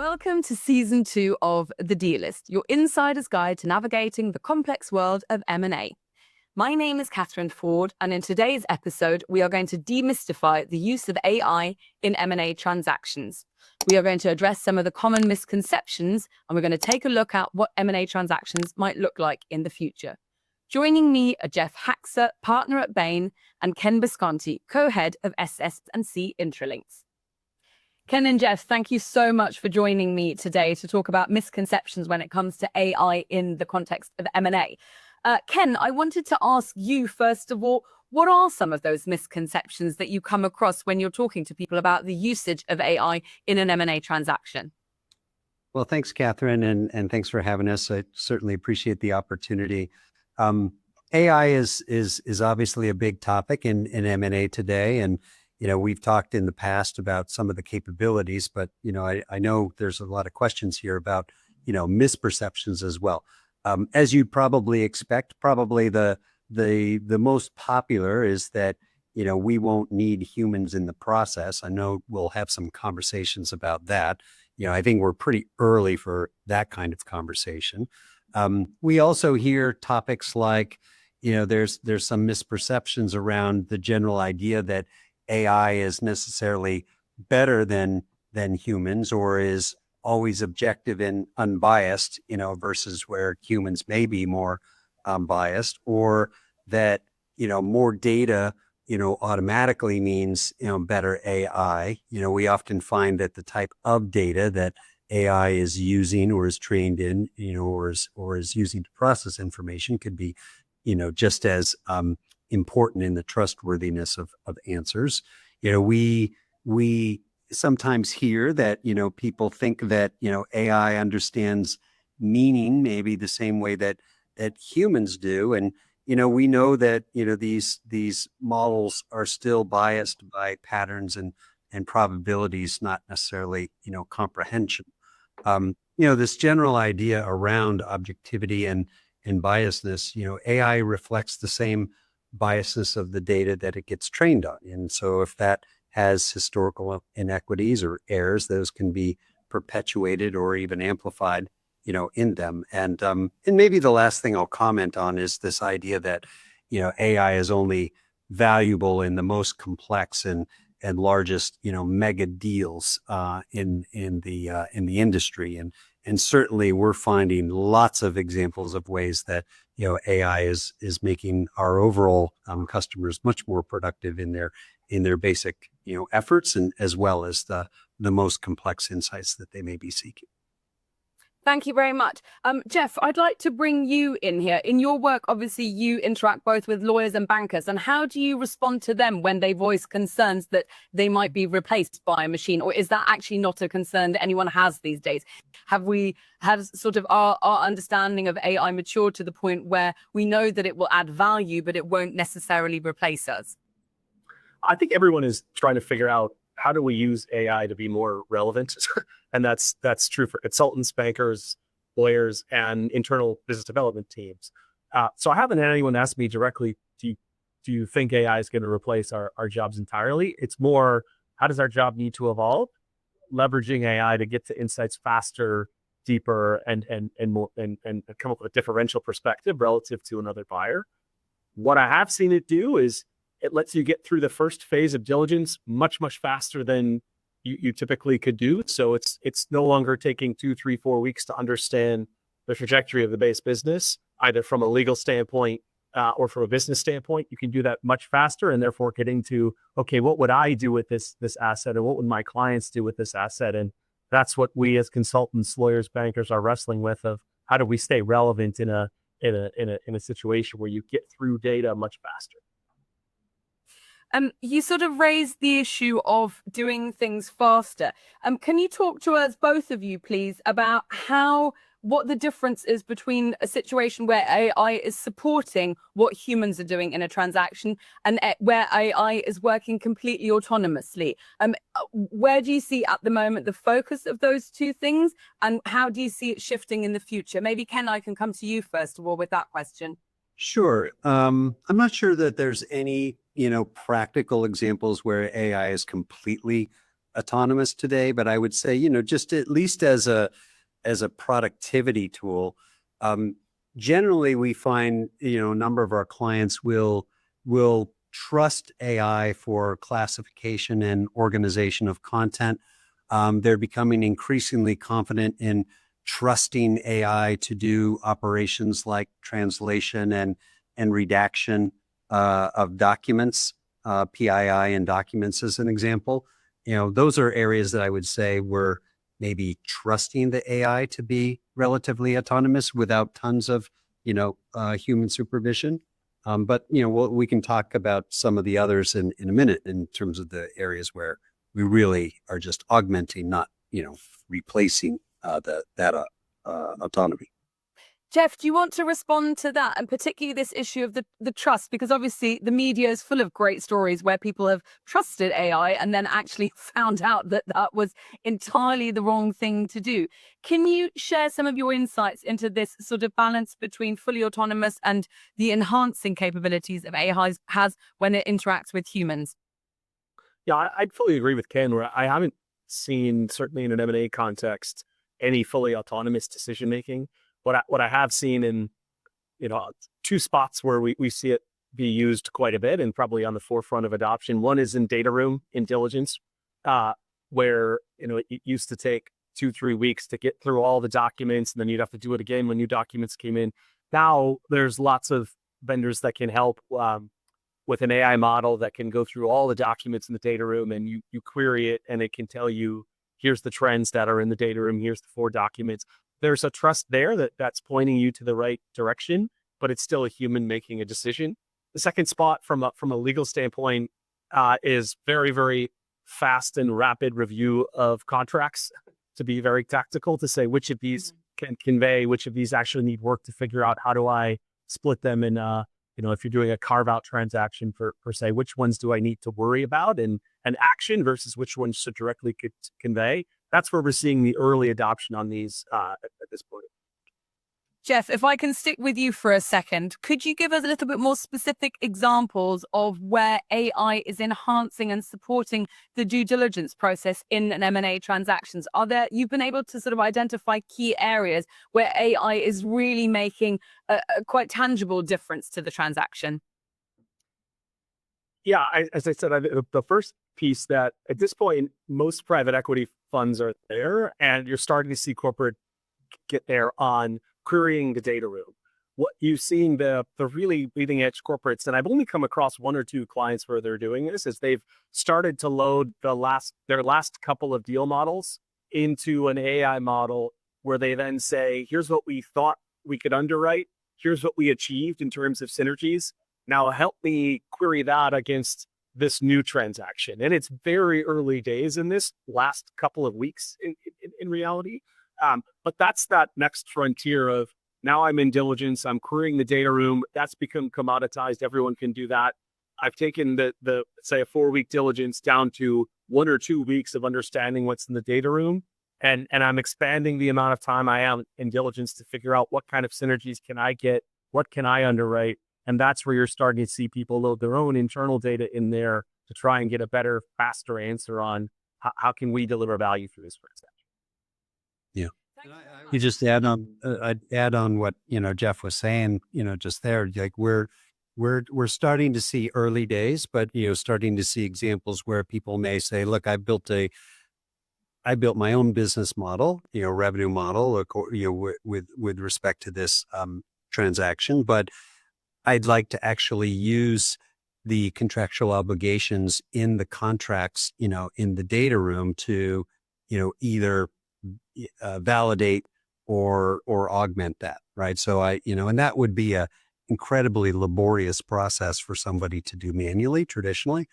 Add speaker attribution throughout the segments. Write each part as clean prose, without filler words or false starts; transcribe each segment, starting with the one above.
Speaker 1: Welcome to Season 2 of The Dealist, your insider's guide to navigating the complex world of M&A. My name is Catherine Ford, and in today's episode, we are going to demystify the use of AI in M&A transactions. We are going to address some of the common misconceptions, and we're going to take a look at what M&A transactions might look like in the future. Joining me are Jeff Haxer, partner at Bain, and Ken Bisconti, co-head of SS&C Intralinks. Ken and Jeff, thank you so much for joining me today to talk about misconceptions when it comes to AI in the context of M&A. Ken, I wanted to ask you, first of all, what are some of those misconceptions that you come across when you're talking to people about the usage of AI in an M&A transaction?
Speaker 2: Well, thanks, Catherine, and thanks for having us. I certainly appreciate the opportunity. AI is obviously a big topic in M&A today, and we've talked in the past about some of the capabilities, but I know there's a lot of questions here about misperceptions as well. As you'd probably expect, probably the most popular is that we won't need humans in the process. I know we'll have some conversations about that. I think we're pretty early for that kind of conversation. We also hear topics like there's some misperceptions around the general idea that AI is necessarily better than humans or is always objective and unbiased, versus where humans may be more biased, or that more data automatically means better AI. We often find that the type of data that AI is using or is trained in, or is using to process information could be just as important in the trustworthiness of answers. We sometimes hear that people think that AI understands meaning maybe the same way that humans do, and we know that these models are still biased by patterns and probabilities, not necessarily comprehension. This general idea around objectivity and biasness, AI reflects the same biasness of the data that it gets trained on. And so if that has historical inequities or errors, those can be perpetuated or even amplified, in them. And maybe the last thing I'll comment on is this idea that, AI is only valuable in the most complex and largest, mega deals in the industry. And certainly we're finding lots of examples of ways that AI is making our overall customers much more productive in their basic efforts, and as well as the most complex insights that they may be seeking.
Speaker 1: Thank you very much. Jeff, I'd like to bring you in here. In your work, obviously, you interact both with lawyers and bankers. And how do you respond to them when they voice concerns that they might be replaced by a machine? Or is that actually not a concern that anyone has these days? Have sort of our understanding of AI matured to the point where we know that it will add value, but it won't necessarily replace us?
Speaker 3: I think everyone is trying to figure out, how do we use AI to be more relevant? And that's true for consultants, bankers, lawyers, and internal business development teams. So I haven't had anyone ask me directly, do you think AI is going to replace our jobs entirely? It's more, how does our job need to evolve? Leveraging AI to get to insights faster, deeper, and more, and come up with a differential perspective relative to another buyer. What I have seen it do is it lets you get through the first phase of diligence much, much faster than you typically could do. So it's no longer taking 2, 3, 4 weeks to understand the trajectory of the base business, either from a legal standpoint or from a business standpoint. You can do that much faster, and therefore getting to, okay, what would I do with this asset, and what would my clients do with this asset? And that's what we as consultants, lawyers, bankers are wrestling with, of how do we stay relevant in a situation where you get through data much faster.
Speaker 1: You sort of raised the issue of doing things faster. Can you talk to us, both of you, please, about what the difference is between a situation where AI is supporting what humans are doing in a transaction and where AI is working completely autonomously? Where do you see at the moment the focus of those two things, and how do you see it shifting in the future? Maybe, Ken, I can come to you first of all with that question.
Speaker 2: Sure. I'm not sure that there's any, practical examples where AI is completely autonomous today, but I would say, just at least as a productivity tool. Generally, we find, a number of our clients will trust AI for classification and organization of content. They're becoming increasingly confident in trusting AI to do operations like translation and redaction of documents, PII and documents as an example. Those are areas that I would say we're maybe trusting the AI to be relatively autonomous without tons of, human supervision. But we can talk about some of the others in a minute in terms of the areas where we really are just augmenting, not replacing that autonomy.
Speaker 1: Jeff, do you want to respond to that, and particularly this issue of the trust? Because obviously the media is full of great stories where people have trusted AI and then actually found out that that was entirely the wrong thing to do. Can you share some of your insights into this sort of balance between fully autonomous and the enhancing capabilities of AI has when it interacts with humans?
Speaker 3: Yeah, I'd fully agree with Ken, where I haven't seen, certainly in an M&A context, any fully autonomous decision making. What I have seen in, two spots where we see it be used quite a bit and probably on the forefront of adoption. One is in data room in diligence, where it used to take 2-3 weeks to get through all the documents, and then you'd have to do it again when new documents came in. Now there's lots of vendors that can help with an AI model that can go through all the documents in the data room, and you query it and it can tell you, here's the trends that are in the data room, here's the 4 documents. There's a trust there that's pointing you to the right direction, but it's still a human making a decision. The second spot from a legal standpoint is very, very fast and rapid review of contracts, to be very tactical, to say which of these can convey, which of these actually need work to figure out how do I split them in, if you're doing a carve out transaction per se, which ones do I need to worry about and action versus which ones should directly convey. That's where we're seeing the early adoption on these at this point.
Speaker 1: Jeff, if I can stick with you for a second, could you give us a little bit more specific examples of where AI is enhancing and supporting the due diligence process in an M&A transactions? You've been able to sort of identify key areas where AI is really making a quite tangible difference to the transaction?
Speaker 3: Yeah, as I said, the first piece that at this point, most private equity funds are there, and you're starting to see corporate get there on querying the data room. What you've seen the really leading edge corporates, and I've only come across 1 or 2 clients where they're doing this, is they've started to load their last couple of deal models into an AI model where they then say, here's what we thought we could underwrite, here's what we achieved in terms of synergies. Now help me query that against this new transaction. And it's very early days in this last couple of weeks in reality. But that's that next frontier of, now I'm in diligence, I'm querying the data room. That's become commoditized. Everyone can do that. I've taken the say a 4-week diligence down to 1 or 2 weeks of understanding what's in the data room. And I'm expanding the amount of time I am in diligence to figure out what kind of synergies can I get, what can I underwrite. And that's where you're starting to see people load their own internal data in there to try and get a better, faster answer on how can we deliver value through this transaction.
Speaker 2: Yeah. You just add on, I'd add on what, Jeff was saying, just there, like we're starting to see early days, but, starting to see examples where people may say, look, I built my own business model, revenue model, with respect to this transaction, but I'd like to actually use the contractual obligations in the contracts, in the data room to, either validate or augment that, right? So and that would be a incredibly laborious process for somebody to do manually, traditionally.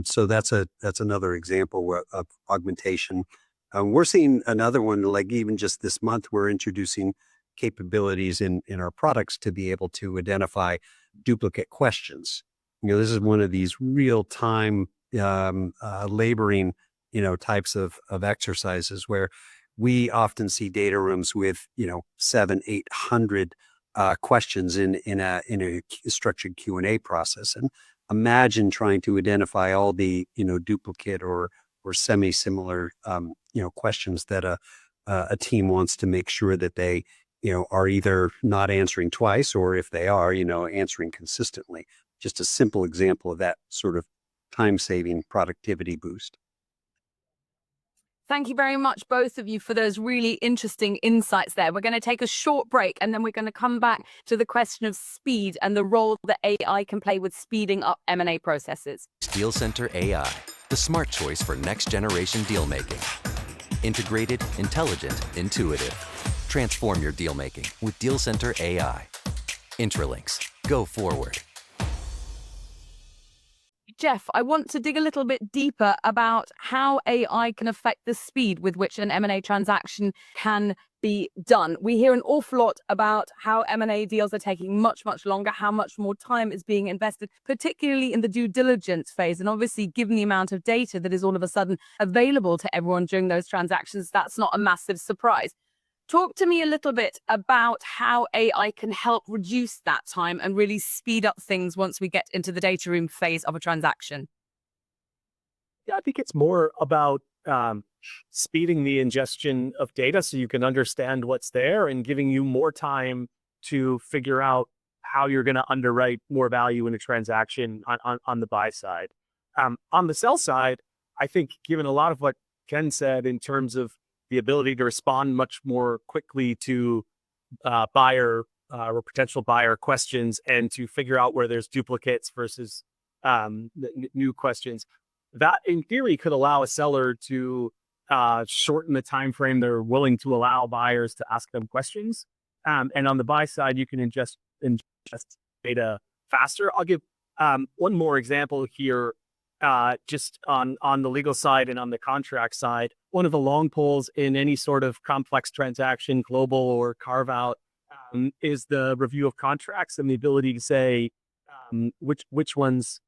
Speaker 2: So that's another example of augmentation. We're seeing another one, like even just this month, we're introducing capabilities in our products to be able to identify duplicate questions. This is one of these real time laboring, types of exercises where we often see data rooms with, 700-800 questions in a structured Q&A process. And imagine trying to identify all the, duplicate or semi-similar, questions that a team wants to make sure that they, are either not answering twice, or if they are, answering consistently. Just a simple example of that sort of time-saving productivity boost.
Speaker 1: Thank you very much, both of you, for those really interesting insights there. We're going to take a short break, and then we're going to come back to the question of speed and the role that AI can play with speeding up M&A processes.
Speaker 4: DealCenter AI, the smart choice for next-generation deal making. Integrated, intelligent, intuitive. Transform your deal making with DealCenter AI. Intralinks. Go forward.
Speaker 1: Jeff, I want to dig a little bit deeper about how AI can affect the speed with which an M&A transaction can be done. We hear an awful lot about how M&A deals are taking much, much longer, how much more time is being invested, particularly in the due diligence phase. And obviously, given the amount of data that is all of a sudden available to everyone during those transactions, that's not a massive surprise. Talk to me a little bit about how AI can help reduce that time and really speed up things once we get into the data room phase of a transaction.
Speaker 3: Yeah, I think it's more about speeding the ingestion of data so you can understand what's there, and giving you more time to figure out how you're going to underwrite more value in a transaction on the buy side. On the sell side, I think, given a lot of what Ken said in terms of the ability to respond much more quickly to buyer or potential buyer questions, and to figure out where there's duplicates versus new questions, that in theory could allow a seller to shorten the time frame they're willing to allow buyers to ask them questions. And on the buy side, you can ingest data faster. I'll give one more example here. Just on the legal side and on the contract side, one of the long poles in any sort of complex transaction, global or carve out, is the review of contracts and the ability to say which ones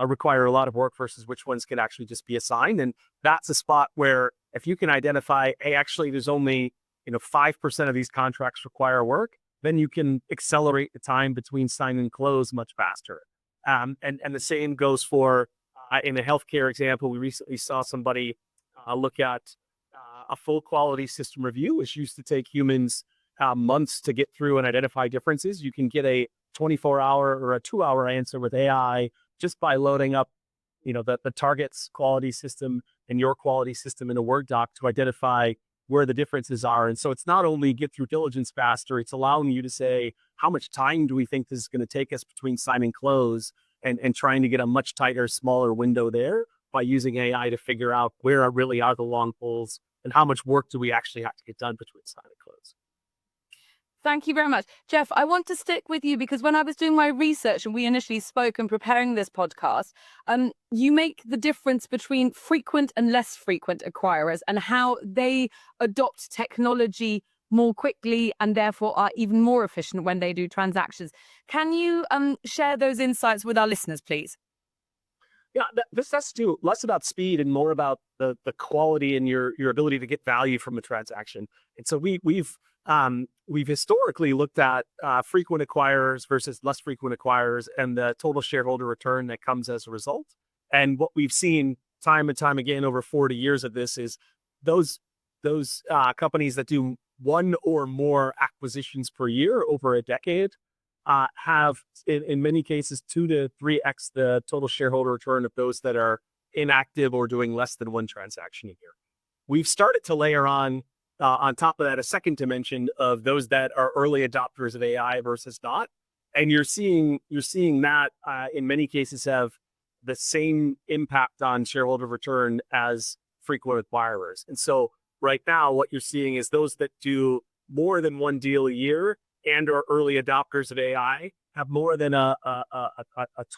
Speaker 3: require a lot of work versus which ones can actually just be assigned. And that's a spot where, if you can identify, hey, actually there's only 5% of these contracts require work, then you can accelerate the time between sign and close much faster. And the same goes for in a healthcare example. We recently saw somebody look at a full quality system review, which used to take humans months to get through and identify differences. You can get a 24-hour or a 2-hour answer with AI just by loading up, the target's quality system and your quality system in a Word doc to identify where the differences are. And so it's not only get through diligence faster, it's allowing you to say, how much time do we think this is going to take us between sign and close, and trying to get a much tighter, smaller window there by using AI to figure out where really are the long poles and how much work do we actually have to get done between sign and close.
Speaker 1: Thank you very much. Jeff, I want to stick with you because when I was doing my research and we initially spoke and preparing this podcast, you make the difference between frequent and less frequent acquirers and how they adopt technology more quickly and therefore are even more efficient when they do transactions. Can you share those insights with our listeners, please?
Speaker 3: Yeah, this has to do less about speed and more about the quality and your ability to get value from a transaction. And so we've historically looked at frequent acquirers versus less frequent acquirers and the total shareholder return that comes as a result. And what we've seen time and time again over 40 years of this is those companies that do one or more acquisitions per year over a decade have, in many cases, 2 to 3x the total shareholder return of those that are inactive or doing less than one transaction a year. We've started to layer on top of that a second dimension of those that are early adopters of AI versus not, and you're seeing that in many cases have the same impact on shareholder return as frequent acquirers. And so right now, what you're seeing is those that do more than one deal a year and are early adopters of AI have more than a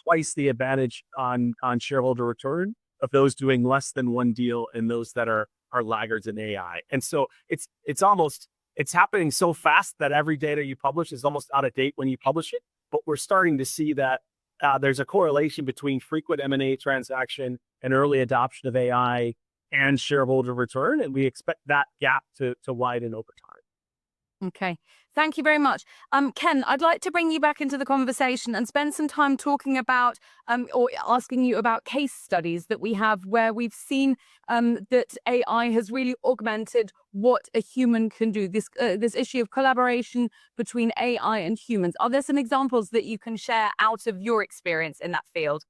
Speaker 3: twice the advantage on shareholder return of those doing less than one deal and those that are laggards in AI. And so it's happening so fast that every data you publish is almost out of date when you publish it. But we're starting to see that there's a correlation between frequent M&A transaction and early adoption of AI and shareholder return, and we expect that gap to widen over time.
Speaker 1: Okay. Thank you very much. Ken, I'd like to bring you back into the conversation and spend some time talking about or asking you about case studies that we have where we've seen that AI has really augmented what a human can do. This issue of collaboration between AI and humans. Are there some examples that you can share out of your experience in that field?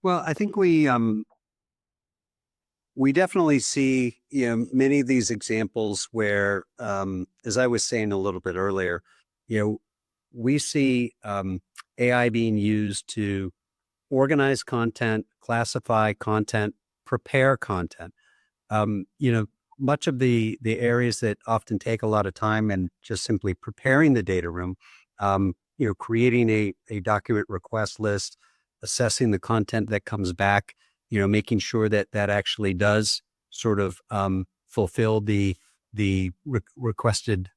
Speaker 2: Well, I think we definitely see, many of these examples where, as I was saying a little bit earlier, we see AI being used to organize content, classify content, prepare content. Much of the areas that often take a lot of time and just simply preparing the data room, creating a document request list, assessing the content that comes back, making sure that that actually does sort of fulfill the requested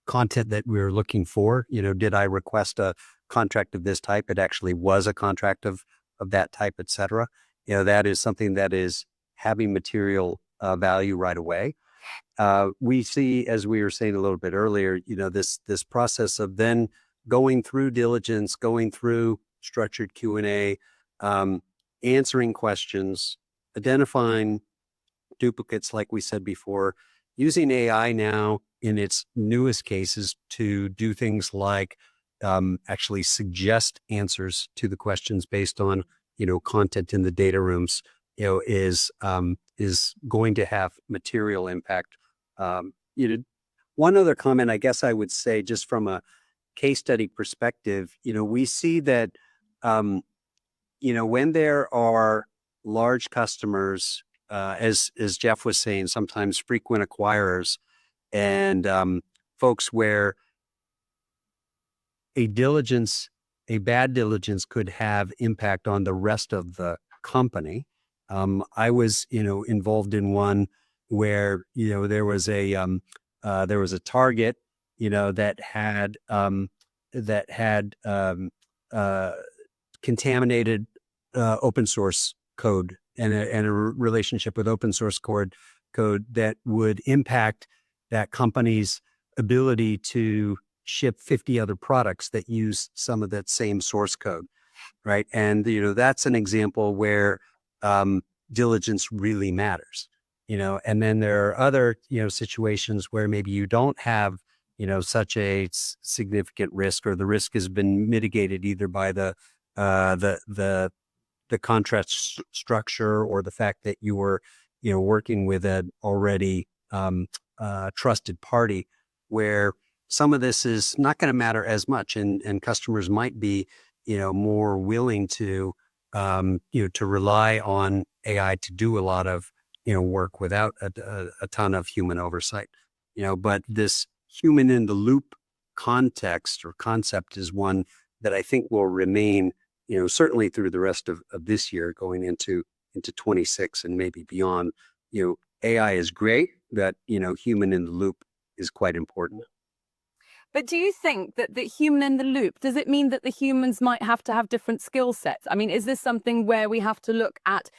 Speaker 2: content that we're looking for. Did I request a contract of this type? It actually was a contract of that type, et cetera. That is something that is having material value right away. We see, as we were saying a little bit earlier, this process of then going through diligence, going through structured Q&A, answering questions, identifying duplicates, like we said before, using AI now in its newest cases to do things like actually suggest answers to the questions based on, content in the data rooms, is going to have material impact. One other comment, I guess I would say, just from a case study perspective, we see that, when there are large customers, as Jeff was saying, sometimes frequent acquirers, and folks where a bad diligence could have impact on the rest of the company. I was, involved in one where, there was a target, that had contaminated open source code and a relationship with open source code that would impact that company's ability to ship 50 other products that use some of that same source code, right? And that's an example where diligence really matters. And then there are other situations where maybe you don't have such a significant risk, or the risk has been mitigated either by the contract structure, or the fact that you were working with an already trusted party, where some of this is not going to matter as much, and customers might be more willing to to rely on AI to do a lot of work without a ton of human oversight. But this human in the loop context or concept is one that I think will remain, certainly through the rest of this year, going into 26 and maybe beyond. AI is great, but human in the loop is quite important.
Speaker 1: But do you think that the human in the loop, does it mean that the humans might have to have different skill sets? I mean, is this something where we have to look at,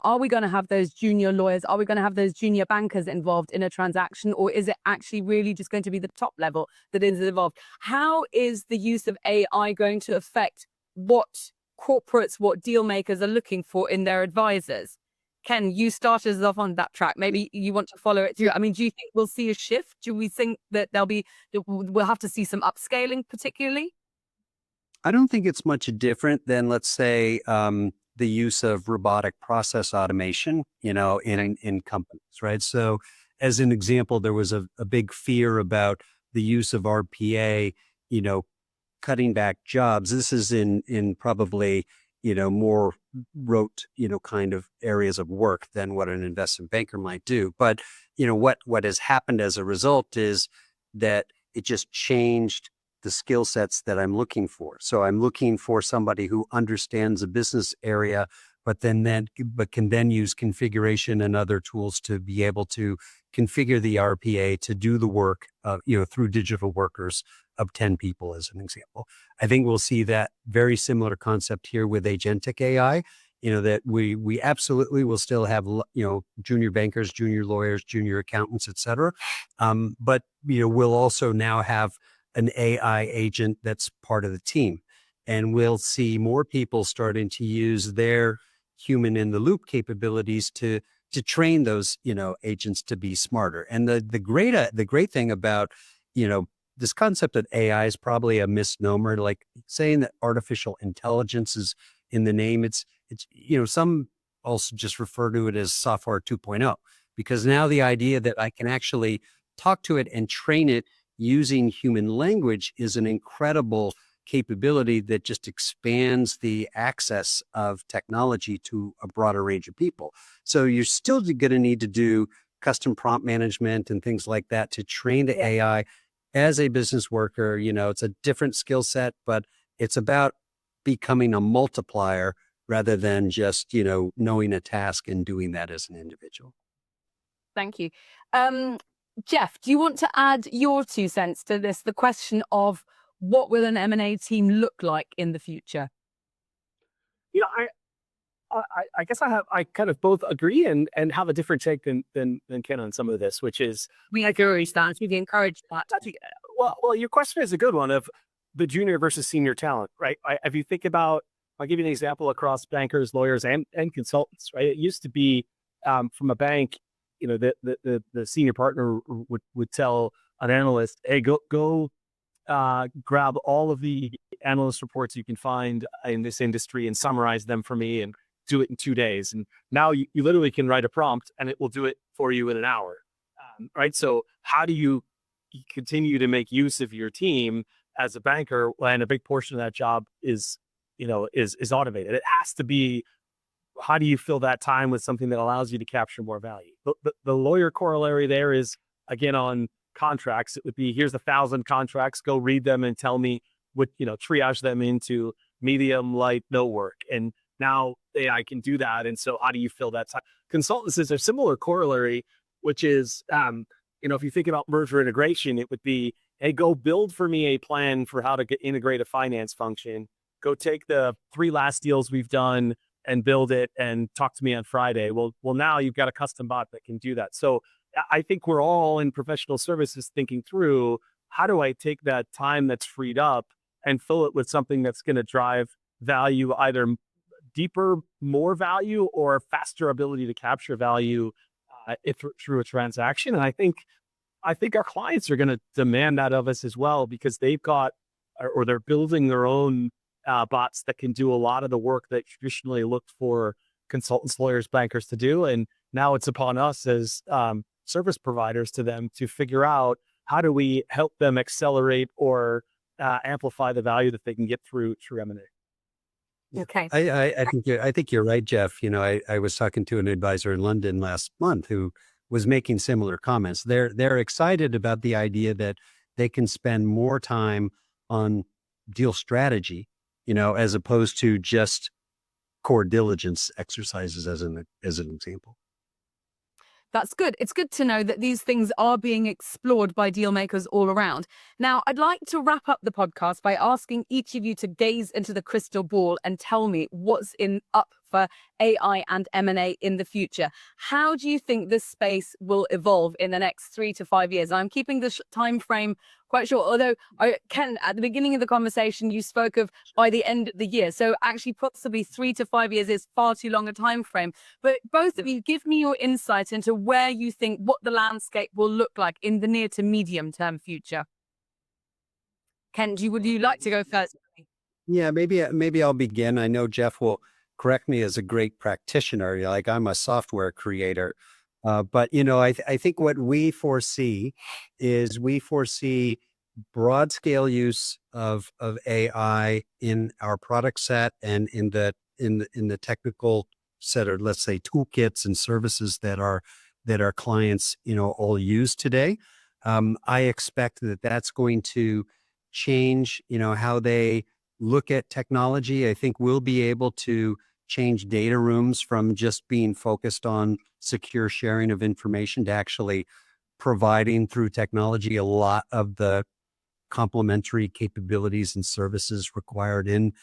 Speaker 1: are we going to have those junior lawyers? Are we going to have those junior bankers involved in a transaction? Or is it actually really just going to be the top level that is involved? How is the use of AI going to affect what corporates, what deal makers are looking for in their advisors? Ken, you started us off on that track. Maybe you want to follow it through. I mean, do you think we'll see a shift? Do we think that we'll have to see some upscaling particularly?
Speaker 2: I don't think it's much different than, let's say, the use of robotic process automation, in companies, right? So as an example, there was a big fear about the use of RPA, cutting back jobs. This is in probably, more rote, kind of areas of work than what an investment banker might do. But, what has happened as a result is that it just changed the skill sets that I'm looking for. So I'm looking for somebody who understands a business area, but can then use configuration and other tools to be able to configure the RPA to do the work, through digital workers of 10 people, as an example. I think we'll see that very similar concept here with agentic AI. that we absolutely will still have, junior bankers, junior lawyers, junior accountants, et cetera. But, we'll also now have an AI agent that's part of the team. And we'll see more people starting to use their human in the loop capabilities to train those, agents to be smarter. And the great thing about, this concept of AI is probably a misnomer, like saying that artificial intelligence is in the name. It's, some also just refer to it as software 2.0, because now the idea that I can actually talk to it and train it using human language is an incredible capability that just expands the access of technology to a broader range of people. So you're still going to need to do custom prompt management and things like that to train the AI as a business worker. It's a different skill set, but it's about becoming a multiplier rather than just, knowing a task and doing that as an individual.
Speaker 1: Thank you. Jeff, do you want to add your 2 cents to this? The question of what will an M&A team look like in the future?
Speaker 3: I guess I kind of both agree and have a different take than Ken on some of this, which is
Speaker 1: We encourage that. We encourage that.
Speaker 3: well, your question is a good one of the junior versus senior talent, right? If you think about, I'll give you an example across bankers, lawyers, and consultants, right? It used to be from a bank, the senior partner would tell an analyst, hey, go grab all of the analyst reports you can find in this industry and summarize them for me and do it in 2 days. And now you literally can write a prompt and it will do it for you in an hour, right? So how do you continue to make use of your team as a banker when a big portion of that job is automated? It has to be, how do you fill that time with something that allows you to capture more value? The lawyer corollary there is, again, on contracts, it would be, here's 1,000 contracts, go read them and tell me what, triage them into medium, light, no work. And now AI can do that. And so how do you fill that time? Consultants is a similar corollary, which is, if you think about merger integration, it would be, hey, go build for me a plan for how to integrate a finance function. Go take the 3 last deals we've done and build it and talk to me on Friday. Well, now you've got a custom bot that can do that. So I think we're all in professional services thinking through, how do I take that time that's freed up and fill it with something that's going to drive value, either deeper, more value, or faster ability to capture value through a transaction. And I think our clients are going to demand that of us as well, because they've got, or they're building their own bots that can do a lot of the work that traditionally looked for consultants, lawyers, bankers to do. And now it's upon us as service providers to them to figure out, how do we help them accelerate or amplify the value that they can get through M&A.
Speaker 1: Okay.
Speaker 2: I think you're right, Jeff. I was talking to an advisor in London last month who was making similar comments. They're excited about the idea that they can spend more time on deal strategy, as opposed to just core diligence exercises, as an example.
Speaker 1: That's good. It's good to know that these things are being explored by deal makers all around. Now, I'd like to wrap up the podcast by asking each of you to gaze into the crystal ball and tell me what's up for AI and M&A in the future. How do you think this space will evolve in the next 3 to 5 years? I'm keeping the time frame quite short, although Ken, at the beginning of the conversation, you spoke of by the end of the year. So actually possibly 3 to 5 years is far too long a time frame. But both of you, give me your insight into where you think what the landscape will look like in the near to medium term future. Ken, would you like to go first?
Speaker 2: Yeah, maybe I'll begin. I know Jeff will correct me as a great practitioner. Like, I'm a software creator. But, I think what we foresee is broad scale use of AI in our product set and in the technical set, or let's say toolkits and services that our clients, all use today. I expect that that's going to change, how they look at technology. I think we'll be able to change data rooms from just being focused on secure sharing of information to actually providing through technology a lot of the complementary capabilities and services required in,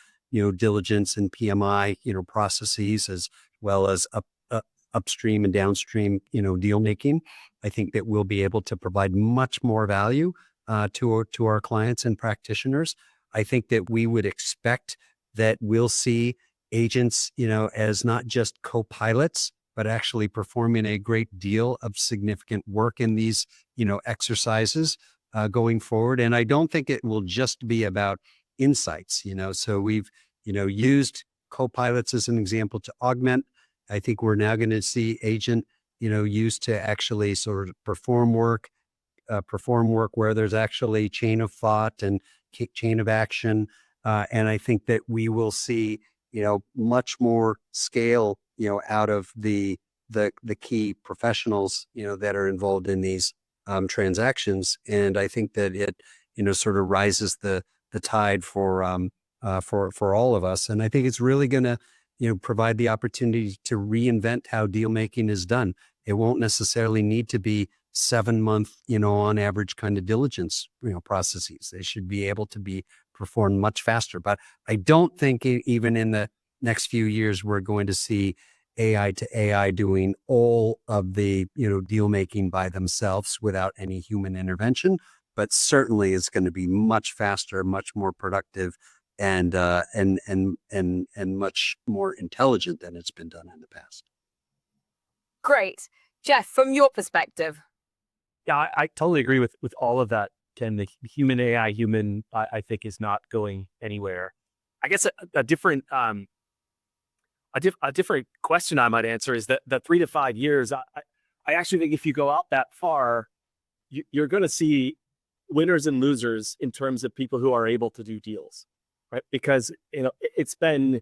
Speaker 2: diligence and PMI, processes, as well as upstream and downstream, deal making. I think that we'll be able to provide much more value to our clients and practitioners. I think that we would expect that we'll see agents, as not just co-pilots, but actually performing a great deal of significant work in these, exercises going forward. And I don't think it will just be about insights, so we've, used co-pilots as an example to augment. I think we're now going to see agent, used to actually sort of perform work where there's actually chain of thought and chain of action. And I think that we will see, much more scale, out of the key professionals, that are involved in these transactions. And I think that it, sort of rises the tide for all of us. And I think it's really going to, provide the opportunity to reinvent how deal making is done. It won't necessarily need to be 7-month, on average kind of diligence, processes. They should be able to be performed much faster. But I don't think even in the next few years, we're going to see AI to AI doing all of the, deal making by themselves without any human intervention. But certainly it's going to be much faster, much more productive, and much more intelligent than it's been done in the past.
Speaker 1: Great. Jeff, from your perspective.
Speaker 3: Yeah, I totally agree with all of that, Ken. The human AI, I think, is not going anywhere. I guess a different question I might answer is that the 3 to 5 years. I actually think if you go out that far, you're going to see winners and losers in terms of people who are able to do deals, right? Because it's been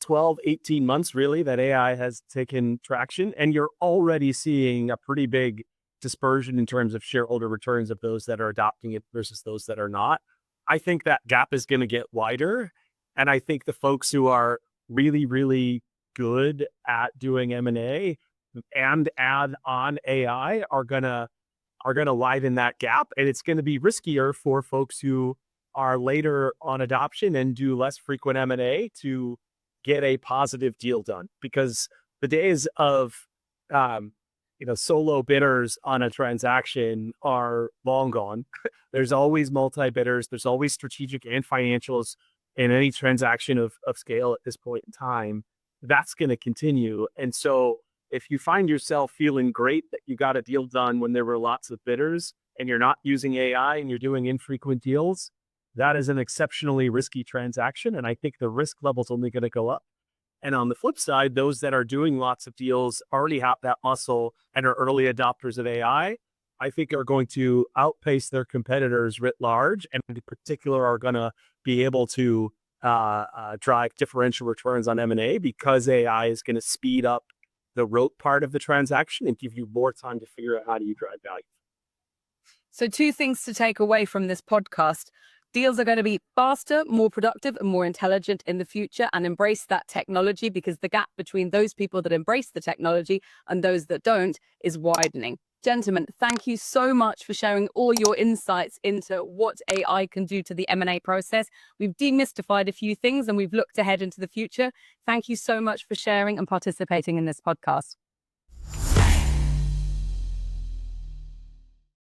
Speaker 3: 12, 18 months really that AI has taken traction, and you're already seeing a pretty big dispersion in terms of shareholder returns of those that are adopting it versus those that are not. I think that gap is going to get wider. And I think the folks who are really, really good at doing M&A and add on AI are gonna widen that gap. And it's going to be riskier for folks who are later on adoption and do less frequent M&A to get a positive deal done, because the days of solo bidders on a transaction are long gone. There's always multi-bidders. There's always strategic and financials in any transaction of scale at this point in time. That's going to continue. And so if you find yourself feeling great that you got a deal done when there were lots of bidders and you're not using AI and you're doing infrequent deals, that is an exceptionally risky transaction. And I think the risk level is only going to go up. And on the flip side, those that are doing lots of deals already have that muscle and are early adopters of AI, I think are going to outpace their competitors writ large, and in particular are going to be able to drive differential returns on M&A, because AI is going to speed up the rote part of the transaction and give you more time to figure out how do you drive value.
Speaker 1: So 2 things to take away from this podcast. Deals are going to be faster, more productive, and more intelligent in the future, and embrace that technology, because the gap between those people that embrace the technology and those that don't is widening. Gentlemen, thank you so much for sharing all your insights into what AI can do to the M&A process. We've demystified a few things and we've looked ahead into the future. Thank you so much for sharing and participating in this podcast.